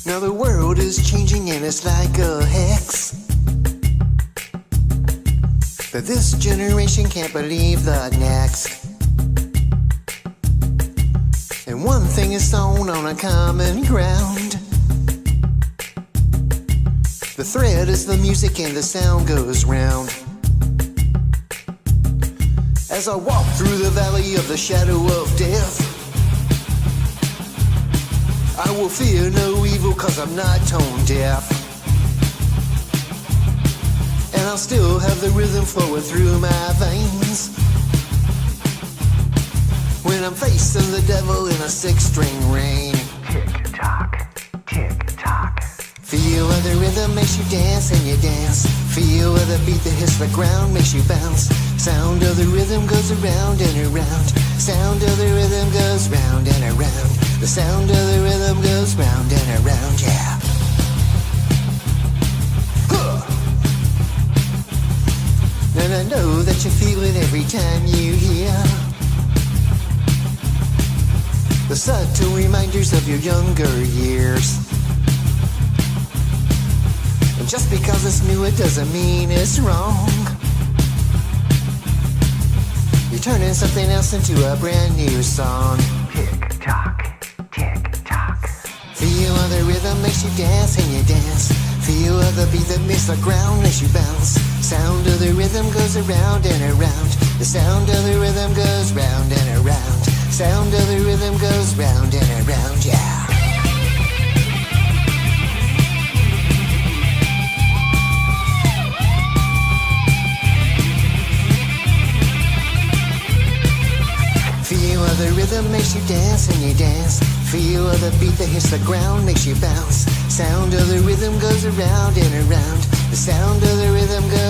Now the world is changing and it's like a hex. But this generation can't believe the next. And one thing is sown on a common ground. The thread is the music and the sound goes round. As I walk through the valley of the shadow of death, I will fear no evil cause I'm not tone deaf. And I'll still have the rhythm flowing through my veins when I'm facing the devil in a six-string rain. Tick-tock, tick-tock. Feel how the rhythm makes you dance and you dance. Feel how the beat that hits the ground makes you bounce. Sound of the rhythm goes around and around. Sound of the rhythm goes round and around. The sound of the rhythm goes round and around, yeah. Huh. And I know that you feel it every time you hear the subtle reminders of your younger years. And just because it's new, it doesn't mean it's wrong. You're turning something else into a brand new song. Tick-tock, tick-tock. Feel how the rhythm makes you dance and you dance. Feel how the beat that makes the ground makes you bounce. Sound of the rhythm goes around and around. The sound of the rhythm goes round and around. Sound of the rhythm goes round and around, yeah. Feel how the rhythm makes you dance and you dance. Feel how the beat that hits the ground makes you bounce. Sound of the rhythm goes around and around. The sound of the rhythm goes